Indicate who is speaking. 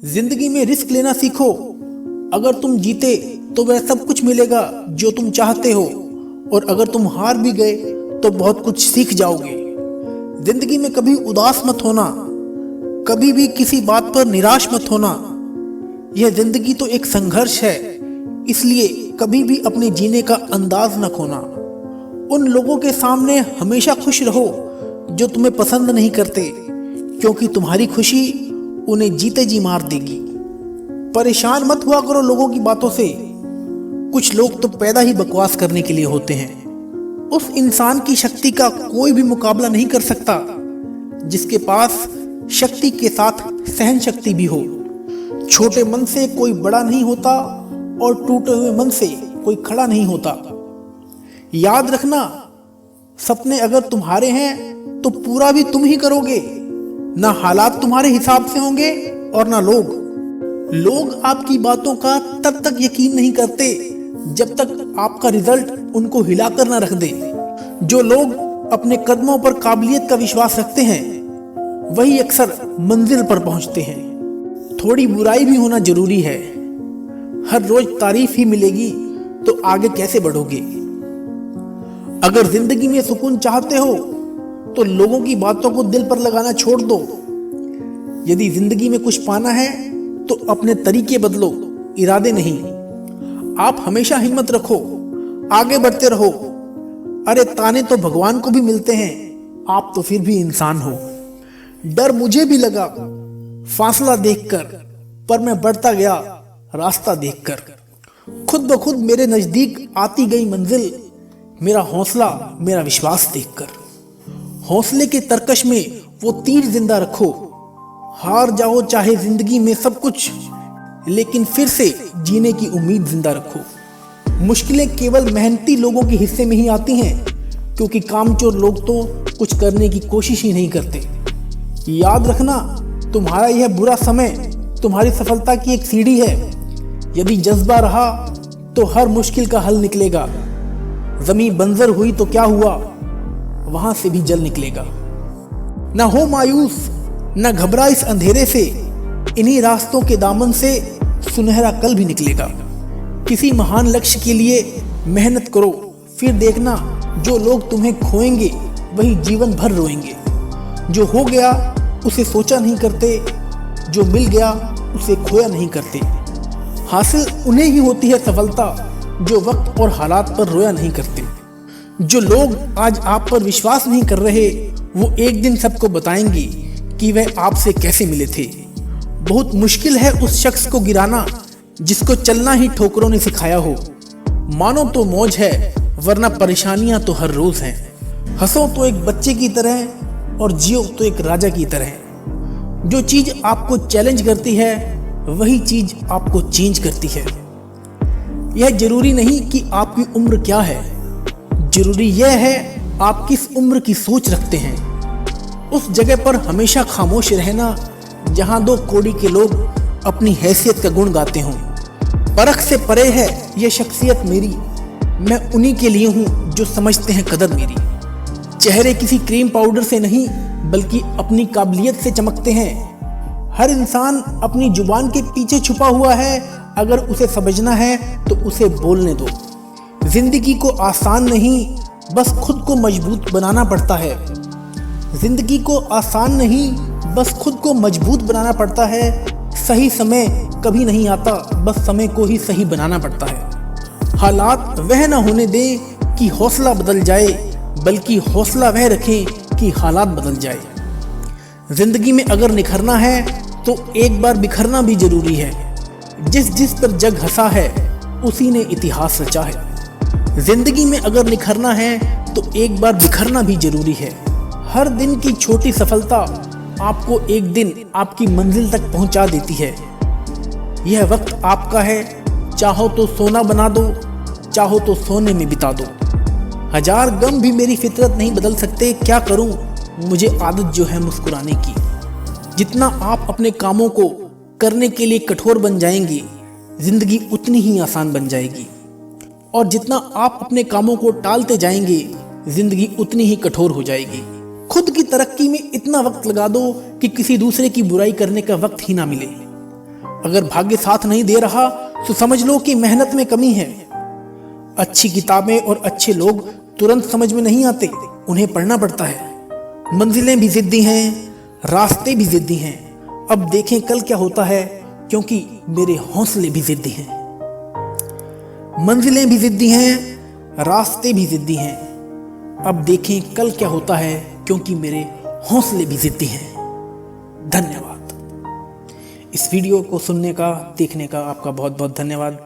Speaker 1: जिंदगी में रिस्क लेना सीखो। अगर तुम जीते तो वह सब कुछ मिलेगा जो तुम चाहते हो, और अगर तुम हार भी गए तो बहुत कुछ सीख जाओगे। जिंदगी में कभी उदास मत होना, कभी भी किसी बात पर निराश मत होना। यह जिंदगी तो एक संघर्ष है, इसलिए कभी भी अपने जीने का अंदाज न खोना। उन लोगों के सामने हमेशा खुश रहो जो तुम्हें पसंद नहीं करते, क्योंकि तुम्हारी खुशी उन्हें जीते जी मार देगी। परेशान मत हुआ करो लोगों की बातों से। कुछ लोग तो पैदा ही बकवास करने के लिए होते हैं। उस इंसान की शक्ति का कोई भी मुकाबला नहीं कर सकता जिसके पास शक्ति के साथ सहन शक्ति भी हो। छोटे मन से कोई बड़ा नहीं होता और टूटे हुए मन से कोई खड़ा नहीं होता। याद रखना, सपने अगर तुम्हारे हैं तो पूरा भी तुम ही करोगे। ना हालात तुम्हारे हिसाब से होंगे और ना लोग आपकी बातों का तब तक यकीन नहीं करते जब तक आपका रिजल्ट उनको हिलाकर ना रख दे। जो लोग अपने कदमों पर काबिलियत का विश्वास रखते हैं वही अक्सर मंजिल पर पहुंचते हैं। थोड़ी बुराई भी होना जरूरी है। हर रोज तारीफ ही मिलेगी तो आगे कैसे बढ़ोगे। अगर जिंदगी में सुकून चाहते हो तो लोगों की बातों को दिल पर लगाना छोड़ दो। यदि जिंदगी में कुछ पाना है तो अपने तरीके बदलो, इरादे नहीं। आप हमेशा हिम्मत रखो, आगे बढ़ते रहो। अरे ताने तो भगवान को भी मिलते हैं, आप तो फिर भी इंसान हो। डर मुझे भी लगा फासला देखकर, पर मैं बढ़ता गया रास्ता देखकर। खुद ब खुद मेरे नजदीक आती गई मंजिल, मेरा हौसला मेरा विश्वास देखकर। हौसले के तरकश में वो तीर जिंदा रखो। हार जाओ चाहे जिंदगी में सब कुछ, लेकिन फिर से जीने की उम्मीद जिंदा रखो। मुश्किलें केवल मेहनती लोगों के हिस्से में ही आती हैं, क्योंकि कामचोर लोग तो कुछ करने की कोशिश ही नहीं करते। याद रखना, तुम्हारा यह बुरा समय तुम्हारी सफलता की एक सीढ़ी है। यदि जज्बा रहा तो हर मुश्किल का हल निकलेगा। जमीन बंजर हुई तो क्या हुआ, वहां से भी जल निकलेगा। ना हो मायूस, ना घबरा इस अंधेरे से। इन्हीं रास्तों के दामन से सुनहरा कल भी निकलेगा। किसी महान लक्ष्य के लिए मेहनत करो, फिर देखना जो लोग तुम्हें खोएंगे वही जीवन भर रोएंगे। जो हो गया उसे सोचा नहीं करते, जो मिल गया उसे खोया नहीं करते। हासिल उन्हें ही होती है सफलता जो वक्त और हालात पर रोया नहीं करते। जो लोग आज आप पर विश्वास नहीं कर रहे वो एक दिन सबको बताएंगे कि वह आपसे कैसे मिले थे। बहुत मुश्किल है उस शख्स को गिराना जिसको चलना ही ठोकरों ने सिखाया हो। मानो तो मौज है, वरना परेशानियां तो हर रोज हैं। हंसो तो एक बच्चे की तरह और जियो तो एक राजा की तरह। जो चीज आपको चैलेंज करती है वही चीज आपको चेंज करती है। यह जरूरी नहीं कि आपकी उम्र क्या है, जरूरी यह है आप किस उम्र की सोच रखते हैं। उस जगह पर हमेशा खामोश रहना जहां दो कोड़ी के लोग अपनी हैसियत का गुण गाते हों। परख से परे है यह शख्सियत मेरी, मैं उन्हीं के लिए हूं जो समझते हैं कदर मेरी। चेहरे किसी क्रीम पाउडर से नहीं बल्कि अपनी काबिलियत से चमकते हैं। हर इंसान अपनी जुबान के पीछे छुपा हुआ है, अगर उसे समझना है तो उसे बोलने दो। जिंदगी को आसान नहीं, बस खुद को मजबूत बनाना पड़ता है। जिंदगी को आसान नहीं, बस खुद को मजबूत बनाना पड़ता है। सही समय कभी नहीं आता, बस समय को ही सही बनाना पड़ता है। हालात वह न होने दें कि हौसला बदल जाए, बल्कि हौसला वह रखें कि हालात बदल जाए। जिंदगी में अगर निखरना है तो एक बार बिखरना भी जरूरी है। जिस पर जग हंसा है उसी ने इतिहास रचा है। जिंदगी में अगर निखरना है तो एक बार बिखरना भी जरूरी है। हर दिन की छोटी सफलता आपको एक दिन आपकी मंजिल तक पहुंचा देती है। यह वक्त आपका है, चाहो तो सोना बना दो, चाहो तो सोने में बिता दो। हजार गम भी मेरी फितरत नहीं बदल सकते, क्या करूं, मुझे आदत जो है मुस्कुराने की। जितना आप अपने कामों को करने के लिए कठोर बन जाएंगे, जिंदगी उतनी ही आसान बन जाएगी। और जितना आप अपने कामों को टालते जाएंगे, जिंदगी उतनी ही कठोर हो जाएगी। खुद की तरक्की में इतना वक्त लगा दो कि किसी दूसरे की बुराई करने का वक्त ही ना मिले। अगर भाग्य साथ नहीं दे रहा तो समझ लो कि मेहनत में कमी है। अच्छी किताबें और अच्छे लोग तुरंत समझ में नहीं आते, उन्हें पढ़ना पड़ता है। मंजिलें भी जिद्दी हैं, रास्ते भी जिद्दी हैं। अब देखें कल क्या होता है, क्योंकि मेरे हौसले भी जिद्दी हैं। मंजिलें भी जिद्दी हैं, रास्ते भी जिद्दी हैं। अब देखें कल क्या होता है, क्योंकि मेरे हौसले भी जिद्दी हैं। धन्यवाद। इस वीडियो को सुनने का, देखने का आपका बहुत बहुत धन्यवाद।